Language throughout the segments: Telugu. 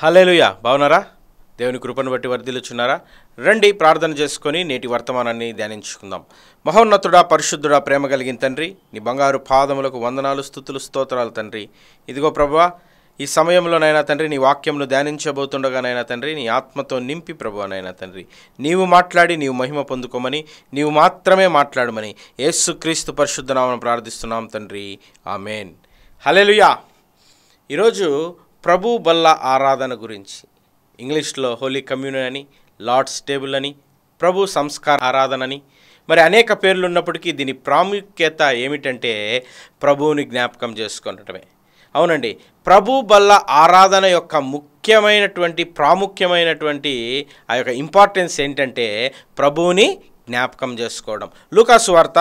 హల్లెలూయా. బాగున్నారా? దేవుని కృపను బట్టి వర్ధిల్లుచున్నారా? రండి ప్రార్థన చేసుకొని నేటి వర్తమానాన్ని ధ్యానించుకుందాం. మహోన్నతుడా, పరిశుద్ధుడా, ప్రేమ కలిగిన తండ్రి, నీ బంగారు పాదములకు వందనాలు, స్తుతులు, స్తోత్రాలు తండ్రి. ఇదిగో ప్రభువా, ఈ సమయంలోనైనా తండ్రి నీ వాక్యంను ధ్యానించబోతుండగానైనా తండ్రి నీ ఆత్మతో నింపి ప్రభువానైనా తండ్రి నీవు మాట్లాడి నీవు మహిమ పొందుకోమని, నీవు మాత్రమే మాట్లాడమని యేసుక్రీస్తు పరిశుద్ధ నామమున ప్రార్థిస్తున్నాం తండ్రి. ఆమేన్. హల్లెలూయా. ఈరోజు ప్రభు బల్ల ఆరాధన గురించి, ఇంగ్లీష్లో హోలీ కమ్యూనియన్ అని, లార్డ్స్ టేబుల్ అని, ప్రభు సంస్కార ఆరాధన అని, మరి అనేక పేర్లు ఉన్నప్పటికీ దీని ప్రాముఖ్యత ఏమిటంటే ప్రభువుని జ్ఞాపకం చేసుకునటమే. అవునండి, ప్రభు బల్ల ఆరాధన యొక్క ప్రాముఖ్యమైనటువంటి ఆ యొక్క ఇంపార్టెన్స్ ఏంటంటే ప్రభువుని జ్ఞాపకం చేసుకోవడం. లూకాసు వార్త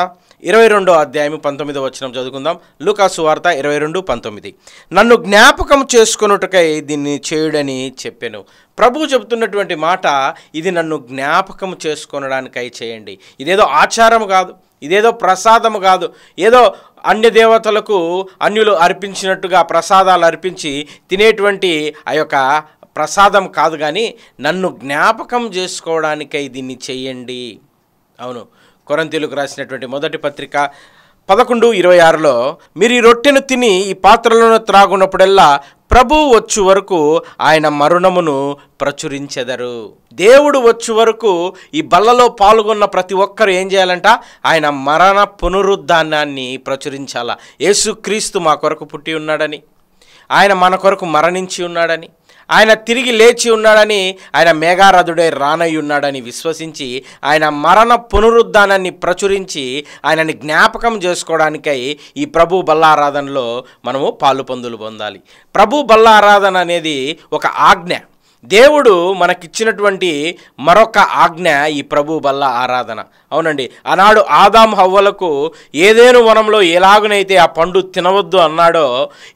22వ అధ్యాయము 19వ వచనం చదువుకుందాం. లూకాసు వార్త 22:19. నన్ను జ్ఞాపకం చేసుకొనుటకై దీన్ని చేయుడని చెప్పాను. ప్రభువు చెబుతున్నటువంటి మాట, ఇది నన్ను జ్ఞాపకం చేసుకొనడానికై చేయండి. ఇదేదో ఆచారము కాదు, ఇదేదో ప్రసాదము కాదు, ఏదో అన్య దేవతలకు అన్యులు అర్పించినట్టుగా ప్రసాదాలు అర్పించి తినేటువంటి ఆ యొక్క ప్రసాదం కాదు, కానీ నన్ను జ్ఞాపకం చేసుకోవడానికై దీన్ని చెయ్యండి. అవును, కొరింథీయులకు రాసినటువంటి మొదటి పత్రిక 11:26లో, మీరు ఈ రొట్టెను తిని ఈ పాత్రలను త్రాగున్నప్పుడల్లా ప్రభువు వచ్చు వరకు ఆయన మరణమును ప్రచురించెదరు. దేవుడు వచ్చు వరకు ఈ బల్లలో పాల్గొన్న ప్రతి ఒక్కరు ఏం చేయాలంట? ఆయన మరణ పునరుద్ధానాన్ని ప్రచురించాల. యేసుక్రీస్తు మా కొరకు పుట్టి ఉన్నాడని, ఆయన మన కొరకు మరణించి ఉన్నాడని, ఆయన తిరిగి లేచి ఉన్నాడని, ఆయన మేఘారథుడై రానయ్యి ఉన్నాడని విశ్వసించి ఆయన మరణ పునరుద్ధానాన్ని ప్రచురించి ఆయనని జ్ఞాపకం చేసుకోవడానికై ఈ ప్రభు బల్లారాధనలో మనము పాలు పొందాలి. ప్రభు బల్లారాధన అనేది ఒక ఆజ్ఞ. దేవుడు మనకిచ్చినటువంటి మరొక ఆజ్ఞ ఈ ప్రభు బల్ల ఆరాధన. అవునండి, ఆనాడు ఆదాము హవ్వలకు ఏదేను వనంలో ఎలాగునైతే ఆ పండు తినవద్దు అన్నాడో,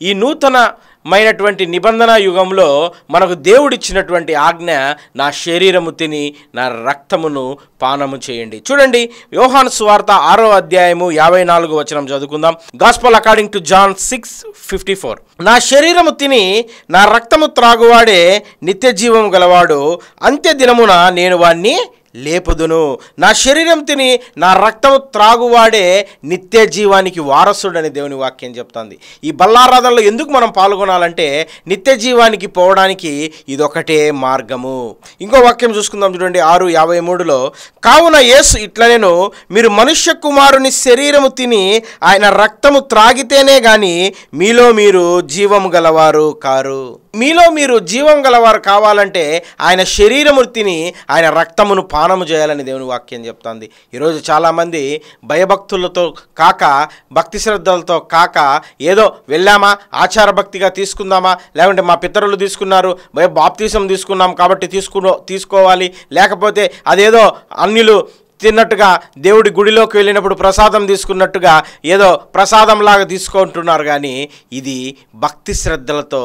ఈ నూతనమైనటువంటి నిబంధన యుగంలో మనకు దేవుడిచ్చినటువంటి ఆజ్ఞ, నా శరీరము తిని నా రక్తమును పానము చేయండి. చూడండి, యోహాను సువార్త 6వ అధ్యాయము 54వ వచనం చదువుకుందాం. Gospel according to John 6:54. నా శరీరము తిని నా రక్తము త్రాగువాడే నిత్య జీవము గలవాడు, అంత్య దినమున నేను వాణ్ణి లేపుదును. నా శరీరం తిని నా రక్తము త్రాగువాడే నిత్య జీవానికి వారసుడని దేవుని వాక్యం చెప్తుంది. ఈ బల్లారాధనలో ఎందుకు మనం పాల్గొనాలంటే నిత్య జీవానికి పోవడానికి ఇదొకటే మార్గము. ఇంకో వాక్యం చూసుకుందాం, చూడండి 6:53లో, కావున యేసు ఇట్లనెను, మీరు మనుష్య కుమారుని శరీరము తిని ఆయన రక్తము త్రాగితేనే గాని మీలో మీరు జీవము గలవారు కారు. మీలో మీరు జీవం గలవారు కావాలంటే ఆయన శరీరము తిని ఆయన రక్తమును పానము చేయాలని దేవుని వాక్యం చెప్తుంది. ఈరోజు చాలామంది భయభక్తులతో కాక, భక్తి శ్రద్ధలతో కాక, ఏదో వెళ్ళామా ఆచార భక్తిగా తీసుకుందామా, లేకుంటే మా పితరులు తీసుకున్నారు బాప్తిసం తీసుకున్నాం కాబట్టి తీసుకోవాలి, లేకపోతే అదేదో అన్యులు తిన్నట్టుగా దేవుడి గుడిలోకి వెళ్ళినప్పుడు ప్రసాదం తీసుకున్నట్టుగా ఏదో ప్రసాదంలాగా తీసుకుంటున్నారు. కానీ ఇది భక్తి శ్రద్ధలతో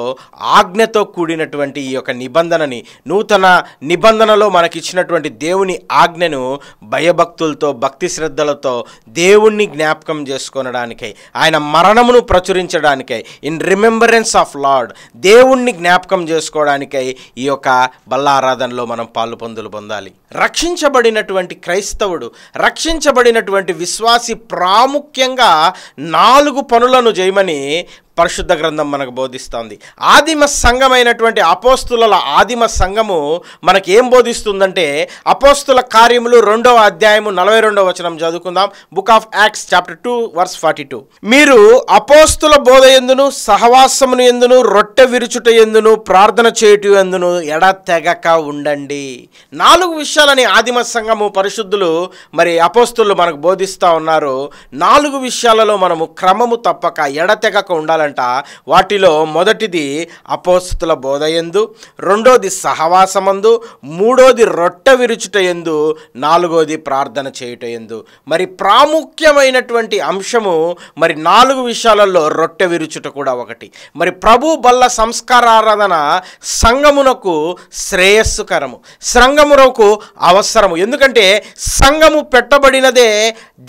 ఆజ్ఞతో కూడినటువంటి ఈ యొక్క నిబంధనని, నూతన నిబంధనలో మనకిచ్చినటువంటి దేవుని ఆజ్ఞను భయభక్తులతో భక్తి శ్రద్ధలతో దేవుణ్ణి జ్ఞాపకం చేసుకొనడానికై, ఆయన మరణమును ప్రచురించడానికై, ఇన్ రిమెంబరెన్స్ ఆఫ్ లార్డ్, దేవుణ్ణి జ్ఞాపకం చేసుకోవడానికై ఈ యొక్క బల్లారాధనలో మనం పాలు పొందాలి. రక్షించబడినటువంటి క్రైస్తవుడు, రక్షించబడినటువంటి విశ్వాసి ప్రాముఖ్యంగా 4 పనులను చేయమని పరిశుద్ధ గ్రంథం మనకు బోధిస్తుంది. ఆదిమ సంఘమైనటువంటి అపోస్తుల ఆదిమ సంఘము మనకి ఏం బోధిస్తుందంటే, అపోస్తుల కార్యములు 2వ అధ్యాయము 42వ వచనం చదువుకుందాం. Book of acts chapter 2:42. మీరు అపోస్తుల బోధ యందును సహవాసమును యందును రొట్టె విరుచుట యందును ప్రార్థన చేయుట యందును ఎడతెగక ఉండండి. 4 విషయాలని ఆదిమ సంఘము పరిశుద్ధులు మరి అపోస్తులు మనకు బోధిస్తూ ఉన్నారు. 4 విషయాలలో మనము క్రమము తప్పక ఎడతెగక ఉండాలి. వాటిలో మొదటిది అపోస్తుల బోధయందు, రెండోది సహవాసమందు, మూడోది రొట్టె విరుచుట యందు, నాలుగోది ప్రార్థన చేయుట యందు. మరి ప్రాముఖ్యమైనటువంటి అంశము మరి 4 విషయాలలో రొట్టె విరుచుట కూడా ఒకటి. మరి ప్రభు బల్ల సంస్కారారాధన సంఘమునకు శ్రేయస్సుకరము, సంఘమునకు అవసరము. ఎందుకంటే సంఘము పెట్టబడినదే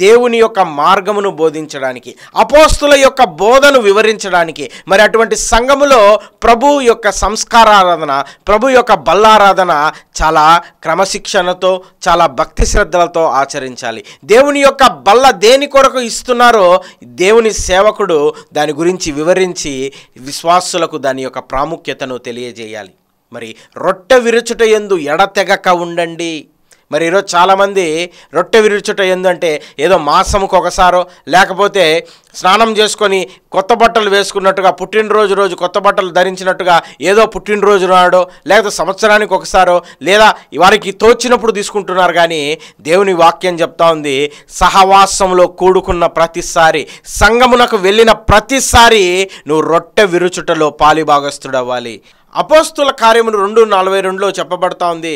దేవుని యొక్క మార్గమును బోధించడానికి, అపోస్తుల యొక్క బోధను వివరించడానికి, నడిపించడానికి, మరి అటువంటి సంఘములో ప్రభు యొక్క సంస్కారారాధన, ప్రభు యొక్క బల్లారాధన చాలా క్రమశిక్షణతో, చాలా భక్తి శ్రద్ధలతో ఆచరించాలి. దేవుని యొక్క బల్ల దేని కొరకు ఇస్తున్నారో దేవుని సేవకుడు దాని గురించి వివరించి విశ్వాసులకు దాని యొక్క ప్రాముఖ్యతను తెలియజేయాలి. మరి రొట్టె విరుచుట యందు ఎడతెగక ఉండండి. మరి ఈరోజు చాలామంది రొట్టె విరుచుట ఏందంటే ఏదో మాసముకు ఒకసారో, లేకపోతే స్నానం చేసుకొని కొత్త బట్టలు వేసుకున్నట్టుగా, పుట్టినరోజు కొత్త బట్టలు ధరించినట్టుగా ఏదో పుట్టినరోజు నాడో, లేకపోతే సంవత్సరానికి ఒకసారో, లేదా వారికి తోచినప్పుడు తీసుకుంటున్నారు. కానీ దేవుని వాక్యం చెప్తా ఉంది, సహవాసంలో కూడుకున్న ప్రతిసారి, సంఘమునకు వెళ్ళిన ప్రతిసారి నువ్వు రొట్టె విరుచుటలో పాలిభాగస్తుడవ్వాలి. అపోస్తుల కార్యములు 2:42 చెప్పబడతా ఉంది,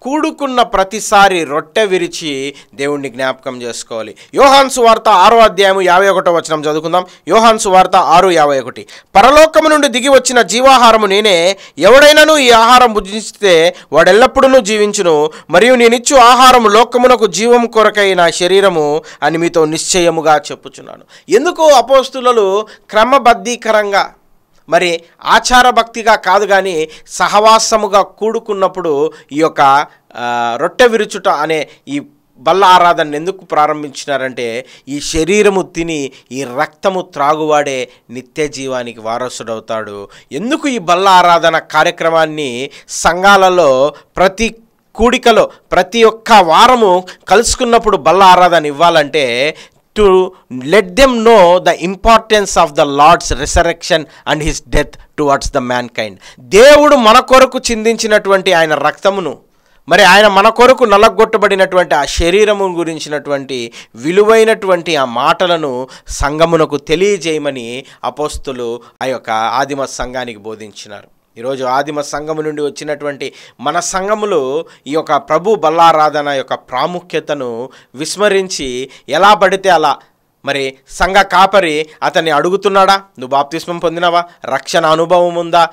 కూడుకున్న ప్రతిసారి రొట్టె విరిచి దేవుణ్ణి జ్ఞాపకం చేసుకోవాలి. యోహాను సువార్త 6:51 చదువుకుందాం. యోహాను సువార్త 6:51. పరలోకము నుండి దిగి వచ్చిన జీవాహారము నేనే, ఎవడైనాను ఈ ఆహారం భుజిస్తే వాడెల్లప్పుడూ జీవించును, మరియు నేనిచ్చు ఆహారము లోకమునకు జీవం కొరకైన శరీరము అని మీతో నిశ్చయముగా చెప్పుచున్నాను. ఎందుకు అపోస్తులు క్రమబద్ధీకరంగా, మరి ఆచార భక్తిగా కాదు కానీ సహవాసముగా కూడుకున్నప్పుడు ఈ యొక్క రొట్టె విరుచుట అనే ఈ బల్ల ఆరాధన ఎందుకు ప్రారంభించినారంటే, ఈ శరీరము తిని ఈ రక్తము త్రాగువాడే నిత్య జీవానికి వారసుడవుతాడు. ఎందుకు ఈ బల్ల ఆరాధన కార్యక్రమాన్ని సంఘాలలో ప్రతి కూడికలో ప్రతి ఒక్క వారము కలుసుకున్నప్పుడు బల్ల ఆరాధన ఇవ్వాలంటే, to let them know the importance of the Lord's resurrection and his death towards the mankind. దేవుడు మన కొరకు చిందించినటువంటి ఆయన రక్తమును, మరి ఆయన మన కొరకు నలగొట్టబడినటువంటి ఆ శరీరము గురించినటువంటి విలువైనటువంటి ఆ మాటలను సంఘమునకు తెలియజేయమని అపోస్తులు ఆ యొక్క ఆదిమ సంఘానికి బోధించినారు. ఈరోజు ఆదిమ సంఘము నుండి వచ్చినటువంటి మన సంఘములు ఈ యొక్క ప్రభు బల్లారాధన యొక్క ప్రాముఖ్యతను విస్మరించి ఎలా పడితే అలా, మరి సంఘ కాపరి అతన్ని అడుగుతున్నాడా, నువ్వు బాప్తిస్మం పొందినవా, రక్షణ అనుభవం ఉందా?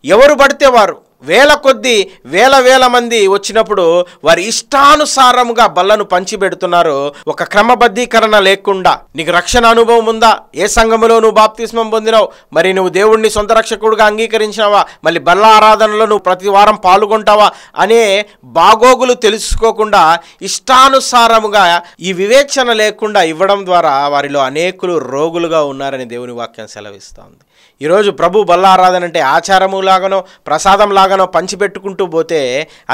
ఎవరు పడితే వారు వేల కొద్దీ వేల మంది వచ్చినప్పుడు వారి ఇష్టానుసారముగా బల్లను పంచిపెడుతున్నారు. ఒక క్రమబద్ధీకరణ లేకుండా, నీకు రక్షణ అనుభవం ఉందా, ఏ సంఘములో నువ్వు బాప్తిస్మం పొందినావు, మరి నువ్వు దేవుణ్ణి సొంత రక్షకుడుగా అంగీకరించినావా, మళ్ళీ బల్ల ఆరాధనలో నువ్వు ప్రతి వారం పాల్గొంటావా అనే బాగోగులు తెలుసుకోకుండా ఇష్టానుసారముగా ఈ వివేచన లేకుండా ఇవ్వడం ద్వారా వారిలో అనేకులు రోగులుగా ఉన్నారని దేవుని వాక్యం సెలవిస్తోంది. ఈరోజు ప్రభు బల్లారాధన అంటే ఆచారము లాగానో ప్రసాదం లాగానో పంచిపెట్టుకుంటూ పోతే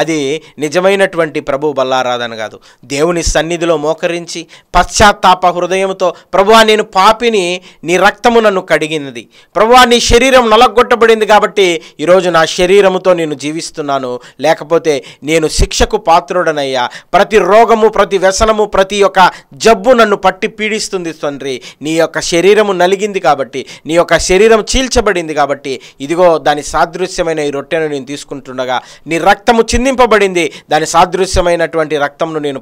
అది నిజమైనటువంటి ప్రభు బల్లారాధన కాదు. దేవుని సన్నిధిలో మోకరించి పశ్చాత్తాప హృదయంతో, ప్రభువా నేను పాపిని, నీ రక్తము నన్ను కడిగినది, ప్రభువా నీ శరీరం నలగొట్టబడింది కాబట్టి ఈరోజు నా శరీరముతో నేను జీవిస్తున్నాను, లేకపోతే నేను శిక్షకు పాత్రుడనయ్యా, ప్రతి రోగము, ప్రతి వ్యసనము, ప్రతి ఒక్క జబ్బు నన్ను పట్టి పీడిస్తుంది తండ్రి, నీ యొక్క శరీరము నలిగింది కాబట్టి, నీ యొక్క శరీరం చీల్చబడింది కాబట్టి, ఇదిగో దాని సాదృశ్యమైన ఈ రొట్టెను నేను తీసుకుంటుండగా, నీ రక్తము చిందింపబడింది, దాని సాదృశ్యమైనటువంటి రక్తమును నేను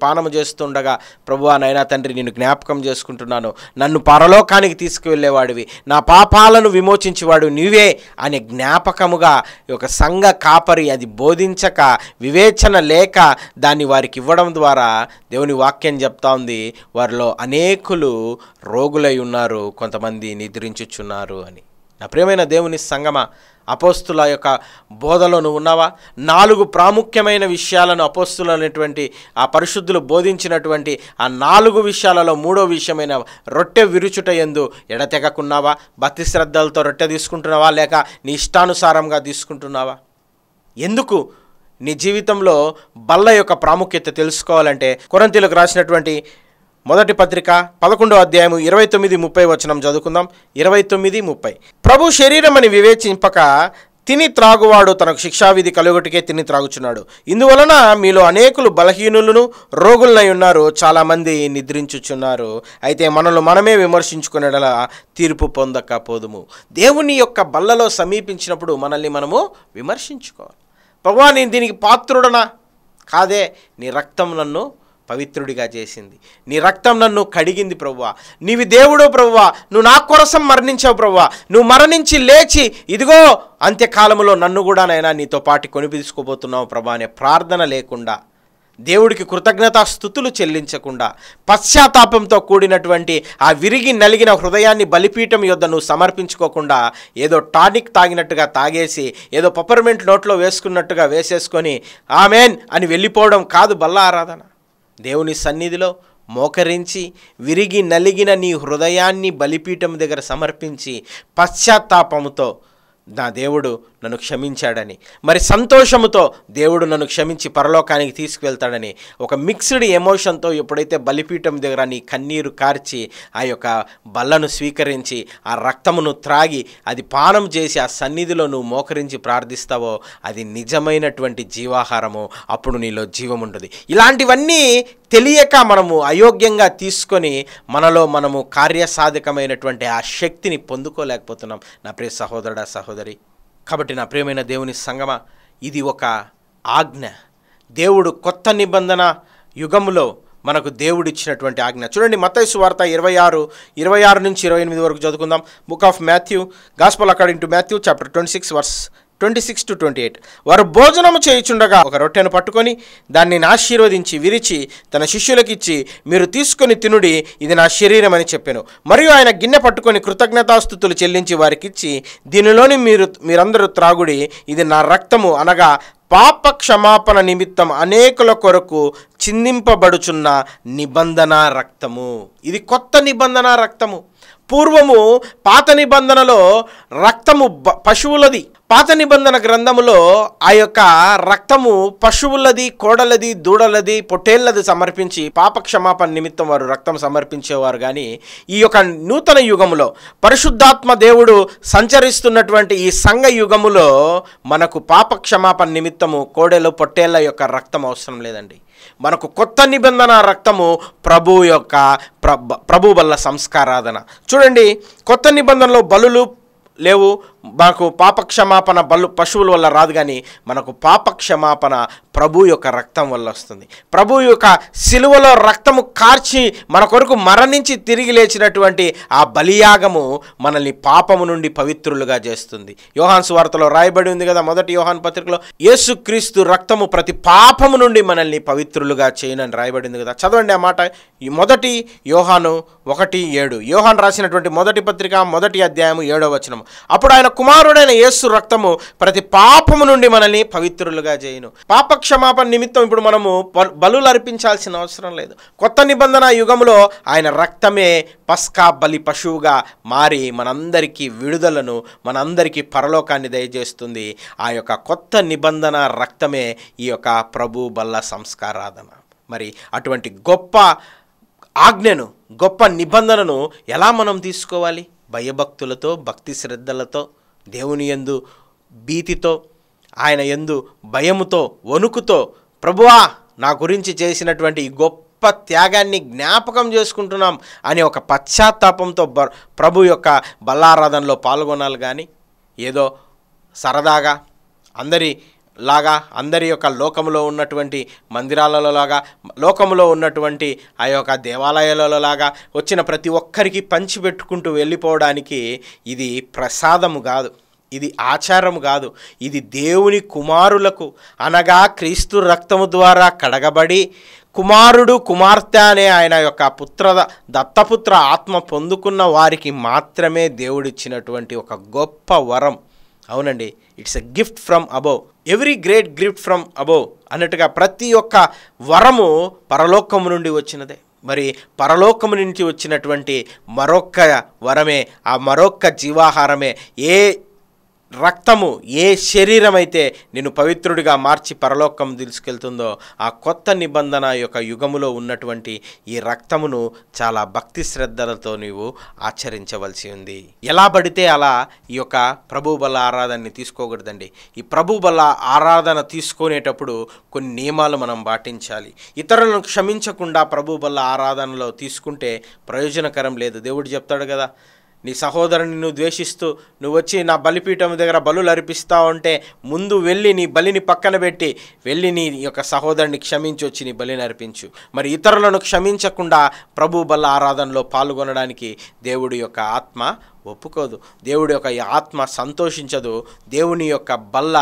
పానము చేస్తుండగా, ప్రభువా నాయనా తండ్రి నేను జ్ఞాపకం చేసుకుంటున్నాను, నన్ను పరలోకానికి తీసుకువెళ్ళేవాడివి, నా పాపాలను విమోచించేవాడు నీవే అనే జ్ఞాపకముగా ఒక సంఘ కాపరి అది బోధించక, వివేచన లేక దాన్ని వారికి ఇవ్వడం ద్వారా దేవుని వాక్యం చెప్తా ఉంది, వారిలో అనేకులు రోగులై ఉన్నారు, కొంతమంది నిద్రించుచున్నారు అని. నా ప్రియమైన దేవుని సంగమా, అపోస్తుల యొక్క బోధలో నువ్వు ఉన్నావా? 4 ప్రాముఖ్యమైన విషయాలను అపోస్తులు అనేటువంటి ఆ పరిశుద్ధులు బోధించినటువంటి ఆ 4 విషయాలలో 3వ విషయమైన రొట్టె విరుచుట యందు ఎడతెగకున్నావా? భక్తి శ్రద్ధలతో రొట్టె తీసుకుంటున్నావా, లేక నీ ఇష్టానుసారంగా తీసుకుంటున్నావా? ఎందుకు నీ జీవితంలో బల్ల యొక్క ప్రాముఖ్యత తెలుసుకోవాలంటే, కొరింథీయులకు రాసినటువంటి మొదటి పత్రిక 11వ అధ్యాయము 29-30 చదువుకుందాం. 29-30. ప్రభు శరీరమని వివేచింపక తిని త్రాగువాడు తనకు శిక్షావిధి కలుగుటకే తిని త్రాగుచున్నాడు. ఇందువలన మీలో అనేకులు బలహీనులను రోగులై ఉన్నారు, చాలామంది నిద్రించుచున్నారు. అయితే మనల్ని మనమే విమర్శించుకునేలా తీర్పు పొందకపోదుము. దేవుని యొక్క బల్లలో సమీపించినప్పుడు మనల్ని మనము విమర్శించుకోవాలి. ప్రభువా నేను దీనికి పాత్రుడనా? కాదే, నీ రక్తం నన్ను పవిత్రుడిగా చేసింది, నీ రక్తం నన్ను కడిగింది ప్రభువా, నీవి దేవుడు ప్రభువా, నువ్వు నా కోసం మరణించావు ప్రభువా, నువ్వు మరణించి లేచి ఇదిగో అంత్యకాలంలో నన్ను కూడా నైనా నీతో పాటు కొనిపిసుకోబోతున్నావు ప్రభా అనే ప్రార్థన లేకుండా, దేవుడికి కృతజ్ఞతాస్తుతులు చెల్లించకుండా పశ్చాత్తాపంతో కూడినటువంటి ఆ విరిగి నలిగిన హృదయాన్ని బలిపీఠం యొద్ద నువ్వు సమర్పించుకోకుండా ఏదో టానిక్ తాగినట్టుగా తాగేసి ఏదో పెప్పర్మెంట్ నోట్లో వేసుకున్నట్టుగా వేసేసుకొని ఆమెన్ అని వెళ్ళిపోవడం కాదు బల్ల ఆరాధన. దేవుని సన్నిధిలో మోకరించి విరిగి నలిగిన నీ హృదయాన్ని బలిపీఠం దగ్గర సమర్పించి పశ్చాత్తాపముతో నా దేవుడు నన్ను క్షమించాడని, మరి సంతోషముతో దేవుడు నన్ను క్షమించి పరలోకానికి తీసుకువెళ్తాడని ఒక మిక్స్డ్ ఎమోషన్తో ఎప్పుడైతే బలిపీఠం దగ్గర నీ కన్నీరు కార్చి ఆ యొక్క బల్లను స్వీకరించి ఆ రక్తమును త్రాగి అది పానం చేసి ఆ సన్నిధిలో నువ్వు మోకరించి ప్రార్థిస్తావో అది నిజమైనటువంటి జీవాహారము. అప్పుడు నీలో జీవం ఉంటుంది. ఇలాంటివన్నీ తెలియక మనము అయోగ్యంగా తీసుకొని మనలో మనము కార్యసాధకమైనటువంటి ఆ శక్తిని పొందుకోలేకపోతున్నాం నా ప్రియ సహోదరుడా సహోదరి. కాబట్టి నా ప్రియమైన దేవుని సంగమ, ఇది ఒక ఆజ్ఞ. దేవుడు కొత్త నిబంధన యుగములో మనకు దేవుడిచ్చినటువంటి ఆజ్ఞ. చూడండి, మత్తయి సువార్త 26 నుంచి 28 వరకు చదువుకుందాం. Book of Matthew, gospel according to Matthew chapter 26 verse 26 to 28. వారు భోజనము చేయుచుండగా ఒక రొట్టెను పట్టుకొని దాన్ని ఆశీర్వదించి విరిచి తన శిష్యులకిచ్చి, మీరు తీసుకొని తినుడి, ఇది నా శరీరం అని చెప్పెను. మరియు ఆయన గిన్నె పట్టుకొని కృతజ్ఞతాస్తుతులు చెల్లించి వారికిచ్చి, దీనిలోని మీరందరూ త్రాగుడి, ఇది నా రక్తము, అనగా పాప క్షమాపణ నిమిత్తం అనేకుల కొరకు చిందింపబడుచున్న నిబంధన రక్తము. ఇది కొత్త నిబంధన రక్తము. పూర్వము పాత నిబంధనలో రక్తము పశువులది. పాత నిబంధన గ్రంథములో ఆ యొక్క రక్తము పశువులది, కోడలది, దూడలది, పొట్టేళ్లది సమర్పించి పాప క్షమాపణ నిమిత్తం వారు రక్తం సమర్పించేవారు. కానీ ఈ యొక్క నూతన యుగములో పరిశుద్ధాత్మ దేవుడు సంచరిస్తున్నటువంటి ఈ సంఘ యుగములో మనకు పాప క్షమాపణ నిమిత్తము కోడెలు, పొట్టేళ్ల యొక్క రక్తం అవసరం లేదండి. మనకు కొత్త నిబంధన రక్తము ప్రభు వల్ల సంస్కారాధన. చూడండి, కొత్త నిబంధనలో బలులు లేవు. మనకు పాపక్షమాపణ పశువుల వల్ల రాదు, కానీ మనకు పాపక్షమాపణ ప్రభు యొక్క రక్తం వల్ల వస్తుంది. ప్రభు యొక్క సిలువలో రక్తము కార్చి మన కొరకు మరణించి తిరిగి లేచినటువంటి ఆ బలియాగము మనల్ని పాపము నుండి పవిత్రులుగా చేస్తుంది. యోహాను సువార్తలో రాయబడి ఉంది కదా, మొదటి యోహాను పత్రికలో, యేసుక్రీస్తు రక్తము ప్రతి పాపము నుండి మనల్ని పవిత్రులుగా చేయనని రాయబడింది కదా. చదవండి ఆ మాట. ఈ మొదటి యోహాను 1:7. యోహాను రాసినటువంటి మొదటి పత్రిక 1వ అధ్యాయము 7వ వచనము. అప్పుడు ఆయన కుమారుడైన యేసు రక్తము ప్రతి పాపము నుండి మనల్ని పవిత్రులుగా చేయును. పాపక్షమాపణ నిమిత్తం ఇప్పుడు మనము బలులు అర్పించాల్సిన అవసరం లేదు. కొత్త నిబంధన యుగంలో ఆయన రక్తమే పస్కా బలి పశువుగా మారి మనందరికీ విడుదలను, మనందరికీ పరలోకాన్ని దయచేస్తుంది. ఆ యొక్క కొత్త నిబంధన రక్తమే ఈ యొక్క ప్రభు బల్ల సంస్కారాధన. మరి అటువంటి గొప్ప ఆజ్ఞను, గొప్ప నిబంధనను ఎలా మనం తీసుకోవాలి? భయభక్తులతో, భక్తి శ్రద్ధలతో, దేవుని యందు భీతితో, ఆయన యందు భయముతో, వణుకుతో, ప్రభువా నా గురించి చేసినటువంటి ఈ గొప్ప త్యాగాన్ని జ్ఞాపకం చేసుకుంటున్నాం అనే ఒక పశ్చాత్తాపంతో ప్రభు యొక్క బల్లారాధనలో పాల్గొనాలి. కానీ ఏదో సరదాగా అందరి యొక్క లోకములో ఉన్నటువంటి మందిరాలలో లాగా, లోకములో ఉన్నటువంటి ఆ యొక్క దేవాలయాలలో లాగా వచ్చిన ప్రతి ఒక్కరికి పంచిపెట్టుకుంటూ వెళ్ళిపోవడానికి ఇది ప్రసాదము కాదు, ఇది ఆచారము కాదు. ఇది దేవుని కుమారులకు, అనగా క్రీస్తు రక్తము ద్వారా కడగబడి కుమారుడు, కుమార్తె అనే ఆయన యొక్క దత్తపుత్ర ఆత్మ పొందుకున్న వారికి మాత్రమే దేవుడిచ్చినటువంటి ఒక గొప్ప వరం. అవునండి, it's a gift from above, every great gift from above అన్నట్టుగా ప్రతి ఒక్క వరము పరలోకము నుండి వచ్చినదే. మరి పరలోకము నుంచి వచ్చినటువంటి మరొక్క వరమే, ఆ మరొక్క జీవాహారమే, ఏ రక్తము, ఏ శరీరం అయితే నిన్ను పవిత్రుడిగా మార్చి పరలోకం తీసుకెళ్తుందో ఆ కొత్త నిబంధన యొక్క యుగములో ఉన్నటువంటి ఈ రక్తమును చాలా భక్తి శ్రద్ధలతో నీవు ఆచరించవలసి ఉంది. ఎలా పడితే అలా ఈ యొక్క ప్రభు బల ఆరాధనని తీసుకోకూడదండి. ఈ ప్రభు బల ఆరాధన తీసుకునేటప్పుడు కొన్ని నియమాలు మనం పాటించాలి. ఇతరులను క్షమించకుండా ప్రభు బల ఆరాధనలో తీసుకుంటే ప్రయోజనకరం లేదు. దేవుడు చెప్తాడు కదా, నీ సహోదరుని నువ్వు ద్వేషిస్తూ నువ్వు వచ్చి నా బలిపీఠం దగ్గర బలులు అర్పిస్తావు అంటే ముందు వెళ్ళి నీ బలిని పక్కన పెట్టి వెళ్ళి నీ యొక్క సహోదరుని క్షమించి వచ్చి నీ బలిని అర్పించు. మరి ఇతరులను క్షమించకుండా ప్రభు బల్ల ఆరాధనలో పాల్గొనడానికి దేవుడి యొక్క ఆత్మ ఒప్పుకోదు, దేవుడి యొక్క ఆత్మ సంతోషించదు, దేవుని యొక్క బల్ల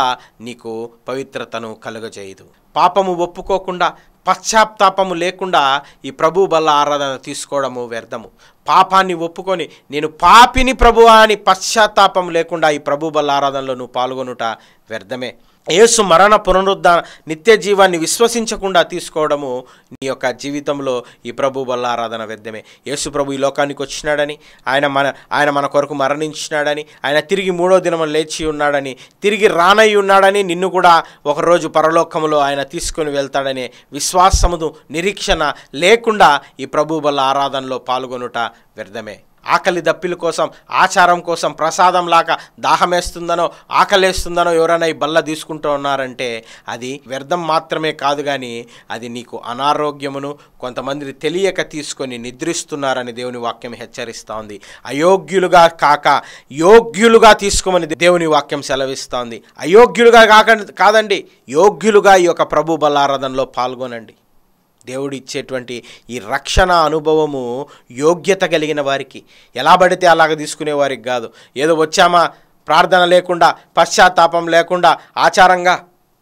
నీకు పవిత్రతను కలుగజేయదు. పాపము ఒప్పుకోకుండా పశ్చాత్తాపము లేకుండా ఈ ప్రభు బల్ల ఆరాధన తీసుకోవడము వ్యర్థము. పాపాన్ని ఒప్పుకొని నేను పాపిని ప్రభువా అని పశ్చాత్తాపం లేకుండా ఈ ప్రభు బల్ల ఆరాధనలో నువ్వు పాల్గొనుట వ్యర్థమే. యేసు మరణ పునరుద్ధాన నిత్య జీవాన్ని విశ్వసించకుండా తీసుకోవడము నీ యొక్క జీవితంలో ఈ ప్రభు బల్ల ఆరాధన వ్యర్థమే. యేసు ప్రభు ఈ లోకానికి వచ్చినాడని, ఆయన మన కొరకు మరణించినాడని, ఆయన తిరిగి 3వ దినము లేచి ఉన్నాడని, తిరిగి రానై ఉన్నాడని, నిన్ను కూడా ఒకరోజు పరలోకములో ఆయన తీసుకొని వెళ్తాడనే విశ్వాసమును నిరీక్షణ లేకుండా ఈ ప్రభు బల్ల ఆరాధనలో పాల్గొనుట వ్యర్థమే. ఆకలి దప్పిల కోసం, ఆచారం కోసం, ప్రసాదం లాగా దాహమేస్తుందనో ఆకలేస్తుందనో ఎవరైనా ఈ బల్ల తీసుకుంటూ ఉన్నారంటే అది వ్యర్థం మాత్రమే కాదు, కానీ అది నీకు అనారోగ్యమును, కొంతమంది తెలియక తీసుకొని నిద్రిస్తున్నారని దేవుని వాక్యం హెచ్చరిస్తూ ఉంది. అయోగ్యులుగా కాక యోగ్యులుగా తీసుకోమని దేవుని వాక్యం సెలవిస్తోంది. అయోగ్యులుగా కాదండి, యోగ్యులుగా ఈ యొక్క ప్రభు బల్లారాధనలో పాల్గొనండి. దేవుడు ఇచ్చేటువంటి ఈ రక్షణ అనుభవము యోగ్యత కలిగిన వారికి, ఎలా పడితే అలాగ తీసుకునే వారికి కాదు. ఏదో వచ్చామా ప్రార్థన లేకుండా, పశ్చాత్తాపం లేకుండా, ఆచారంగా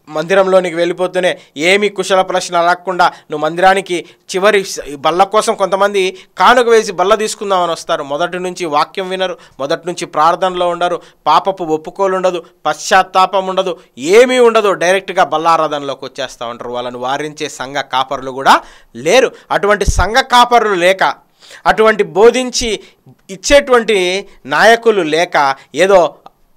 మందిరంలోనికి వెళ్ళిపోతూనే ఏమీ కుశల ప్రశ్న రాకుండా నువ్వు మందిరానికి చివరి బల్ల కోసం కొంతమంది కానుక వేసి బల్ల తీసుకుందామని వస్తారు. మొదటి నుంచి వాక్యం వినరు, మొదటి నుంచి ప్రార్థనలో ఉండరు, పాపపు ఒప్పుకోలు ఉండదు, పశ్చాత్తాపం ఉండదు, ఏమీ ఉండదు. డైరెక్ట్గా బల్లారాధనలోకి వచ్చేస్తూ ఉంటారు. వాళ్ళను వారించే సంఘ కాపరులు కూడా లేరు. అటువంటి సంఘ కాపరులు లేక, అటువంటి బోధించి ఇచ్చేటువంటి నాయకులు లేక ఏదో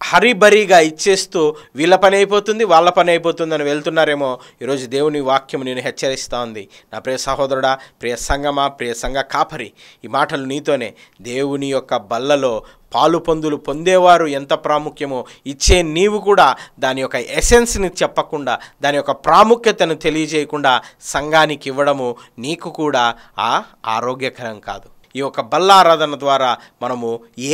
హరిబరిగా ఇచ్చేస్తూ వీళ్ళ పని అయిపోతుంది, వాళ్ళ పని అయిపోతుందని వెళ్తున్నారేమో. ఈరోజు దేవుని వాక్యం నేను హెచ్చరిస్తూ ఉంది. నా ప్రియ సహోదరుడా, ప్రియ సంగమా, ప్రియ సంఘ కాపరి, ఈ మాటలు నీతోనే. దేవుని యొక్క బల్లలో పాలు పొందులు పొందేవారు ఎంత ప్రాముఖ్యమో ఇచ్చే నీవు కూడా దాని యొక్క ఎసెన్స్ని చెప్పకుండా, దాని యొక్క ప్రాముఖ్యతను తెలియజేయకుండా సంఘానికి ఇవ్వడము నీకు కూడా ఆరోగ్యకరం కాదు. ఈ యొక్క బల్లారాధన ద్వారా మనము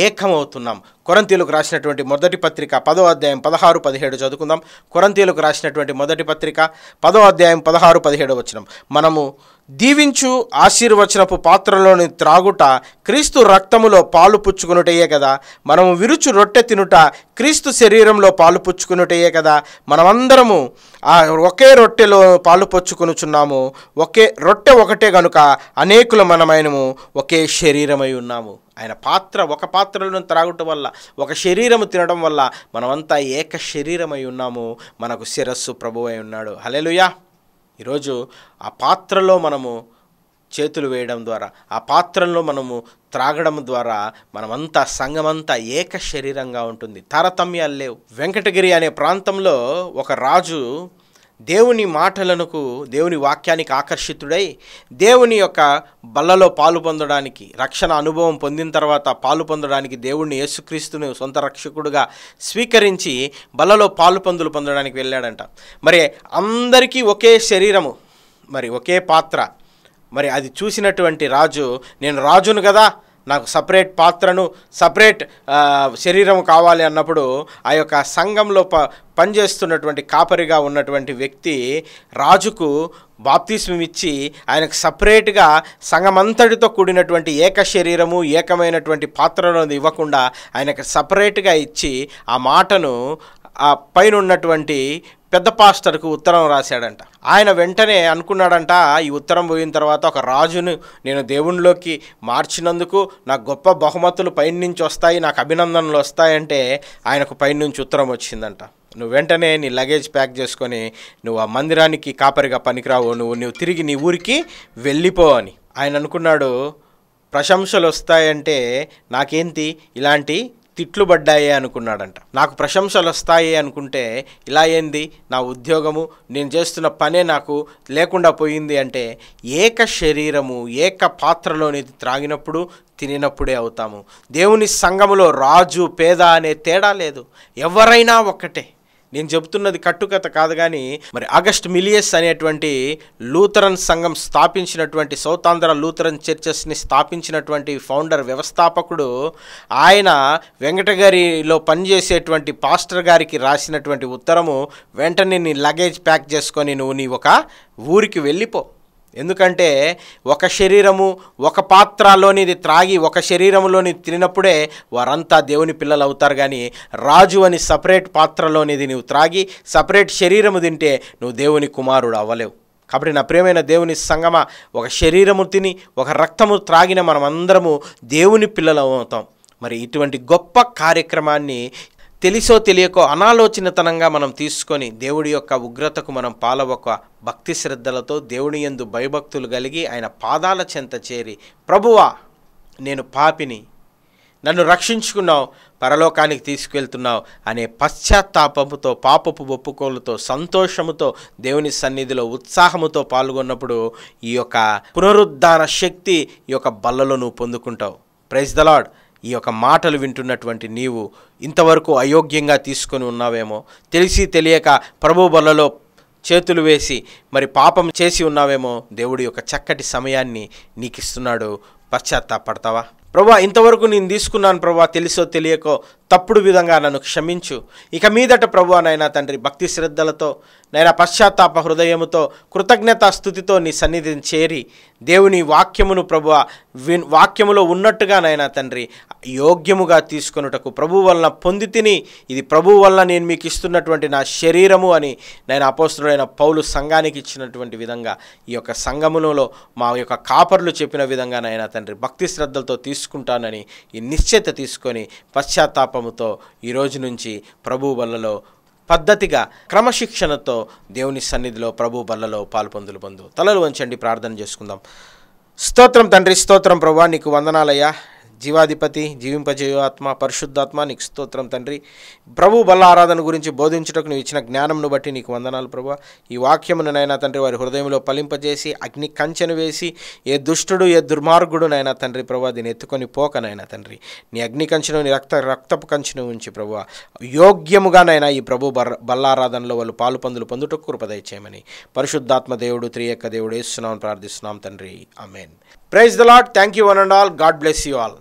ఏకమవుతున్నాం. కొరింథీయులకు రాసినటువంటి మొదటి పత్రిక 10వ అధ్యాయం 16-17 చదువుకుందాం. కొరింథీయులకు రాసినటువంటి మొదటి పత్రిక 10వ అధ్యాయం 16-17 వచనం. మనము దీవించు ఆశీర్వచనపు పాత్రలోని త్రాగుట క్రీస్తు రక్తములో పాలు పుచ్చుకునుటయే కదా. మనము విరుచు రొట్టె తినుట క్రీస్తు శరీరంలో పాలు పుచ్చుకునుటయే కదా. మనమందరము ఒకే రొట్టెలో పాలు పుచ్చుకొనుచున్నాము. రొట్టె ఒకటే గనుక అనేకుల మనమైనము ఒకే శరీరమై ఉన్నాము. ఆయన ఒక పాత్రలను త్రాగటం వల్ల, ఒక శరీరము తినడం వల్ల మనమంతా ఏక శరీరమై ఉన్నాము. మనకు శిరస్సు ప్రభువై ఉన్నాడు. హల్లెలూయా. ఈరోజు ఆ పాత్రలో మనము చేతులు వేయడం ద్వారా, ఆ పాత్రలో మనము త్రాగడం ద్వారా మనమంతా సంఘమంతా ఏక శరీరంగా ఉంటుంది. తారతమ్యాలు లేవు. వెంకటగిరి అనే ప్రాంతంలో ఒక రాజు దేవుని మాటలకు, దేవుని వాక్యానికి ఆకర్షితుడై దేవుని యొక్క బల్లలో పాలు పొందడానికి, రక్షణ అనుభవం పొందిన తర్వాత పాలు పొందడానికి దేవుణ్ణి యేసుక్రీస్తును సొంత రక్షకుడుగా స్వీకరించి బల్లలో పాలు పొందడానికి వెళ్ళాడంట. మరి అందరికీ ఒకే శరీరము, మరి ఒకే పాత్ర. మరి అది చూసినటువంటి రాజు, నేను రాజును కదా, నాకు సపరేట్ పాత్రను, సపరేట్ శరీరం కావాలి అన్నప్పుడు ఆ యొక్క సంఘంలో పనిచేస్తున్నటువంటి కాపరిగా ఉన్నటువంటి వ్యక్తి రాజుకు బాప్తిస్మం ఇచ్చి ఆయనకు సపరేట్గా సంఘమంతటితో కూడినటువంటి ఏక శరీరము, ఏకమైనటువంటి పాత్రలను ఇవ్వకుండా ఆయనకు సపరేట్గా ఇచ్చి ఆ మాటను ఆ పైన ఉన్నటువంటి పెద్ద పాస్టర్కు ఉత్తరం రాశాడంట. ఆయన వెంటనే అనుకున్నాడంట, ఈ ఉత్తరం పోయిన తర్వాత ఒక రాజును నేను దేవునిలోకి మార్చినందుకు నాకు గొప్ప బహుమతులు పైన నుంచి వస్తాయి, నాకు అభినందనలు వస్తాయంటే ఆయనకు పైన నుంచి ఉత్తరం వచ్చిందంట. నువ్వు వెంటనే నీ లగేజ్ ప్యాక్ చేసుకొని నువ్వు ఆ మందిరానికి కాపరిగా పనికిరావు, నువ్వు తిరిగి నీ ఊరికి వెళ్ళిపో అని. ఆయన అనుకున్నాడు, ప్రశంసలు వస్తాయంటే నాకేంటి, ఇలాంటి తిట్లు పడ్డాయే అనుకున్నాడంట. నాకు ప్రశంసలు వస్తాయి అనుకుంటే ఇలా ఏంది, నా ఉద్యోగము, నేను చేస్తున్న పనే నాకు లేకుండా పోయింది అంటే ఏక శరీరము, ఏక పాత్రలోని త్రాగినప్పుడు తినినప్పుడే అవుతాము. దేవుని సంఘములో రాజు పేద అనే తేడా లేదు, ఎవరైనా ఒక్కటే. నేను చెబుతున్నది కట్టుకథ కాదు, కానీ మరి ఆగస్ట్ మిలియస్ అనేటువంటి లూథరన్ సంఘం స్థాపించినటువంటి, సౌత్ ఆంధ్ర లూథరన్ చర్చెస్ని స్థాపించినటువంటి ఫౌండర్, వ్యవస్థాపకుడు, ఆయన వెంకటగిరిలో పనిచేసేటువంటి పాస్టర్ గారికి రాసినటువంటి ఉత్తరము, వెంటనే నీ లగేజ్ ప్యాక్ చేసుకొని నువ్వు నీ ఒక ఊరికి వెళ్ళిపో. ఎందుకంటే ఒక శరీరము, ఒక పాత్రలోనిది త్రాగి ఒక శరీరంలోని తినప్పుడే వారంతా దేవుని పిల్లలు అవుతారు. కానీ రాజు అని సపరేట్ పాత్రలోనిది నువ్వు త్రాగి సపరేట్ శరీరము తింటే నువ్వు దేవుని కుమారుడు అవ్వలేవు. కాబట్టి నా ప్రియమైన దేవుని సంగమ, ఒక శరీరము తిని ఒక రక్తము త్రాగిన మనమందరము దేవుని పిల్లలం అవుతాం. మరి ఇటువంటి గొప్ప కార్యక్రమాన్ని తెలిసో తెలియకో అనాలోచితనంగా మనం తీసుకొని దేవుడి యొక్క ఉగ్రతకు మనం పాలవక భక్తి శ్రద్ధలతో దేవుని యందు భయభక్తులు కలిగి ఆయన పాదాల చెంత చేరి, ప్రభువా నేను పాపిని, నన్ను రక్షించుకున్నావు, పరలోకానికి తీసుకెళ్తున్నావు అనే పశ్చాత్తాపముతో, పాపపు ఒప్పుకోలుతో, సంతోషముతో దేవుని సన్నిధిలో ఉత్సాహముతో పాల్గొన్నప్పుడు ఈ యొక్క పునరుద్ధాన శక్తి ఈ యొక్క బల్లలో నువ్వు పొందుకుంటావు. Praise the lord. ఈ యొక్క మాటలు వింటున్నటువంటి నీవు ఇంతవరకు అయోగ్యంగా తీసుకొని ఉన్నావేమో, తెలిసి తెలియక ప్రభు బల్లలో చేతులు వేసి మరి పాపం చేసి ఉన్నావేమో, దేవుడి యొక్క చక్కటి సమయాన్ని నీకు ఇస్తున్నాడు. పశ్చాత్తాపడతావా? ప్రభా, ఇంతవరకు నేను తీసుకున్నాను ప్రభా, తెలుసో తెలియకో తప్పుడు విధంగా నన్ను క్షమించు. ఇక మీదట ప్రభా నైనా తండ్రి భక్తి శ్రద్ధలతో, నైనా పశ్చాత్తాప హృదయముతో, కృతజ్ఞతా స్థుతితో నీ సన్నిధిని చేరి దేవుని వాక్యమును ప్రభువా వాక్యములో ఉన్నట్టుగా నైనా తండ్రి యోగ్యముగా తీసుకొనుటకు ప్రభు వలన పొంది తిని, ఇది ప్రభు వలన నేను మీకు ఇస్తున్నటువంటి నా శరీరము అని నేను అపోస్తలుడైన పౌలు సంఘానికి ఇచ్చినటువంటి విధంగా ఈ యొక్క సంఘములలో మా యొక్క కాపర్లు చెప్పిన విధంగా నైనా తండ్రి భక్తి శ్రద్ధలతో తీసుకుంటానని ఈ నిశ్చయత తీసుకొని పశ్చాత్తాపముతో ఈరోజు నుంచి ప్రభు వల్లలో పద్ధతిగా క్రమశిక్షణతో దేవుని సన్నిధిలో ప్రభు బల్లలో పాల్పొందు. తలలు వంచండి, ప్రార్థన చేసుకుందాం. స్తోత్రం తండ్రి, స్తోత్రం ప్రభువా, నీకు వందనాలయ్యా. జీవాధిపతి, జీవింపజేయాత్మ, పరిశుద్ధాత్మ, నీకు స్తోత్రం తండ్రి. ప్రభు బల్ల ఆరాధన గురించి బోధించుటకు నువ్వు ఇచ్చిన జ్ఞానంను బట్టి నీకు వందనాలు ప్రభువా. ఈ వాక్యమును నైనా తండ్రి వారి హృదయంలో ఫలింపజేసి అగ్ని కంచెను వేసి ఏ దుష్టుడు ఏ దుర్మార్గుడు నైనా తండ్రి ప్రభువా దీన్ని ఎత్తుకొని పోకనైనా తండ్రి నీ అగ్ని కంచెను, నీ రక్తపు కంచెను ఉంచి ప్రభువా యోగ్యముగానైనా ఈ ప్రభు బల్లారాధనలో వాళ్ళు పాలుపందులు పొందుటకు కృప దయచేయమని పరిశుద్ధాత్మ దేవుడు త్రియేక దేవుడు యేసునామమున ప్రార్థిస్తున్నాం తండ్రి. ఆమేన్. Praise the Lord. Thank you one and all. God bless you all.